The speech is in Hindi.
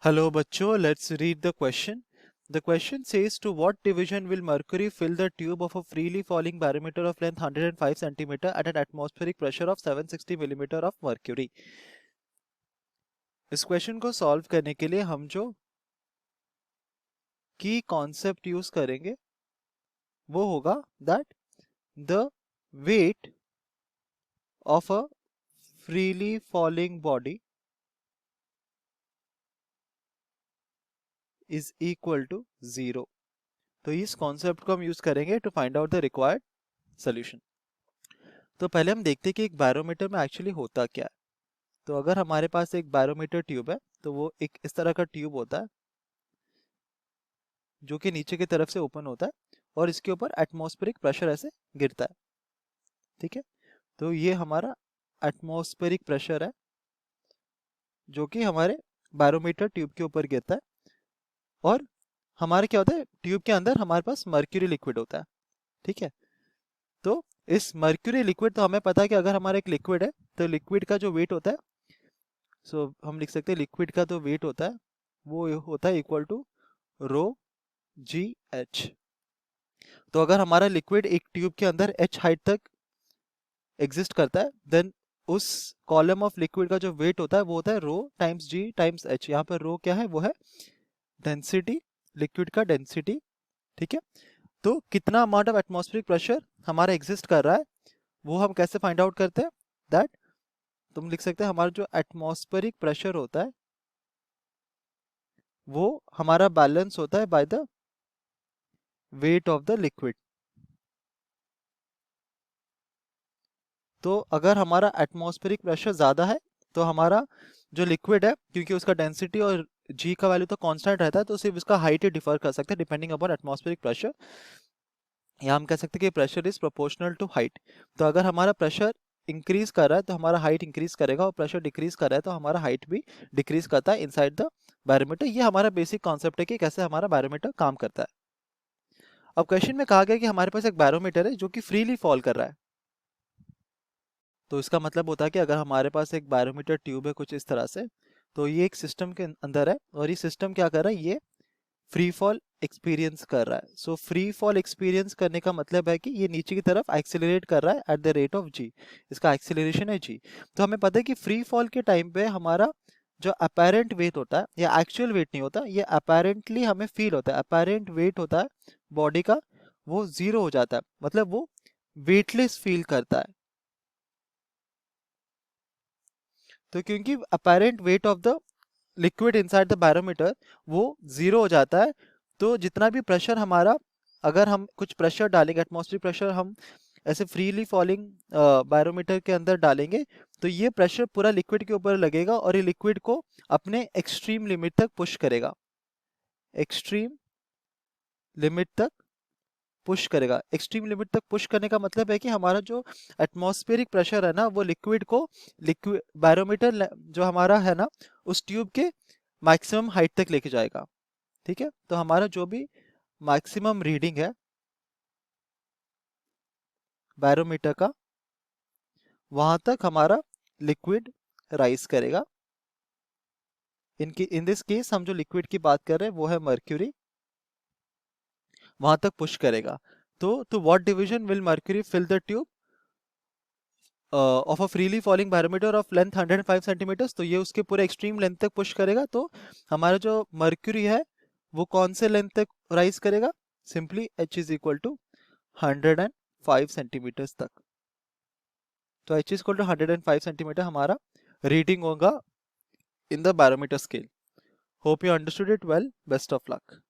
Hello बच्चों, let's read the question. The question says, to what division will mercury fill the tube of a freely falling barometer of length 105 centimeter at an atmospheric pressure of 760 millimeter of mercury? इस क्वेश्चन को सॉल्व करने के लिए हम जो की कॉन्सेप्ट यूज करेंगे वो होगा that the weight of a freely falling body is equal to 0. तो इस कॉन्सेप्ट को हम यूज करेंगे to find out the required solution. तो पहले हम देखते हैं कि एक बैरोमीटर में एक्चुअली होता क्या है. तो अगर हमारे पास एक बैरोमीटर ट्यूब है तो वो एक इस तरह का ट्यूब होता है जो कि नीचे की तरफ से ओपन होता है और इसके ऊपर एटमॉस्फेरिक प्रेशर ऐसे गिरता है. ठीक है, तो ये हमारा एटमॉस्फेरिक प्रेशर है जो कि हमारे बैरोमीटर ट्यूब के ऊपर गिरता है. और हमारे क्या होता है, ट्यूब के अंदर हमारे पास मर्क्यूरी लिक्विड होता है. ठीक है, तो इस मर्क्यूरी लिक्विड, तो हमें पता है कि अगर हमारा एक लिक्विड है तो लिक्विड का जो वेट होता है, सो हम लिख सकते हैं लिक्विड का जो वेट होता है वो होता है equal to rho g h. तो अगर हमारा लिक्विड एक ट्यूब के अंदर एच हाइट तक एग्जिस्ट करता है देन उस कॉलम ऑफ लिक्विड का जो वेट होता है वो होता है रो टाइम्स जी टाइम्स एच. यहाँ पर रो क्या है, वो है डेंसिटी, लिक्विड का डेंसिटी. ठीक है, तो कितना अमाउंट ऑफ एटमॉस्फेरिक प्रेशर हमारा एग्जिस्ट कर रहा है वो हम कैसे फाइंड आउट करते हैं. दैट तुम लिख सकते हैं हमारा जो एटमॉस्फेरिक प्रेशर होता है वो हमारा बैलेंस होता है by the weight of the liquid. तो अगर हमारा एटमॉस्फेरिक प्रेशर ज़्यादा है तो हमारा जो लिक्विड है, क्योंकि उसका डेंसिटी और जी का वैल्यू तो कांस्टेंट रहता है, तो सिर्फ इसका हाइट ही डिफर कर सकते हैं डिपेंडिंग अपॉन एटमॉस्फेरिक प्रेशर. या हम कह सकते हैं कि pressure is proportional to height. तो अगर हमारा प्रेशर इंक्रीज कर रहा है तो हमारा हाइट इंक्रीज करेगा, और प्रेशर डिक्रीज कर रहा है तो हमारा हाइट भी डिक्रीज करता है इनसाइड द बैरोमीटर. ये हमारा बेसिक कॉन्सेप्ट है कि कैसे हमारा बैरोमीटर काम करता है. अब क्वेश्चन में कहा गया कि हमारे पास एक बैरोमीटर है जो कि फ्रीली फॉल कर रहा है. तो इसका मतलब होता है कि अगर हमारे पास एक बैरोमीटर ट्यूब है कुछ इस तरह से, तो ये एक सिस्टम के अंदर है और ये सिस्टम क्या कर रहा है, ये फ्री फॉल एक्सपीरियंस कर रहा है. सो फ्री फॉल एक्सपीरियंस करने का मतलब है कि ये नीचे की तरफ एक्सेलरेट कर रहा है एट द रेट ऑफ जी. इसका एक्सेलरेशन है जी. तो हमें पता है कि फ्री फॉल के टाइम पे हमारा जो अपेरेंट वेट होता है, या एक्चुअल वेट नहीं होता, ये अपेरेंटली हमें फील होता है, अपेरेंट वेट होता है बॉडी का, वो जीरो हो जाता है, मतलब वो वेटलेस फील करता है. तो क्योंकि apparent weight of the liquid inside the barometer वो जीरो हो जाता है, तो जितना भी प्रेशर हमारा, अगर हम कुछ प्रेशर डालेंगे, एटमॉस्फेरिक प्रेशर हम ऐसे फ्रीली फॉलिंग बैरोमीटर के अंदर डालेंगे, तो ये प्रेशर पूरा लिक्विड के ऊपर लगेगा और ये लिक्विड को अपने एक्सट्रीम लिमिट तक पुश करेगा. एक्सट्रीम लिमिट तक पुश करेगा. एक्सट्रीम लिमिट तक पुश करने का मतलब है कि हमारा जो एटमॉस्फेरिक प्रेशर है ना, वो लिक्विड को, लिक्विड बैरोमीटर जो हमारा है ना, उस ट्यूब के मैक्सिमम हाइट तक लेके जाएगा. ठीक है, तो हमारा जो भी मैक्सिमम रीडिंग है बैरोमीटर का, वहां तक हमारा लिक्विड राइज करेगा. इन दिस केस हम जो लिक्विड की बात कर रहे हैं वो है मर्क्यूरी, वहां तक पुश करेगा. तो what division will mercury fill the tube of a freely falling barometer of length 105 centimetres. तो ये उसके पूरे एक्सट्रीम लेंथ तक पुश करेगा. तो हमारा जो मर्क्यूरी है वो कौन से लेंथ तक राइज करेगा, simply h is equal to 105 centimetres तक. तो h is equal to 105 centimetre हमारा रीडिंग होगा in the barometer scale. Hope you understood it well. Best of luck.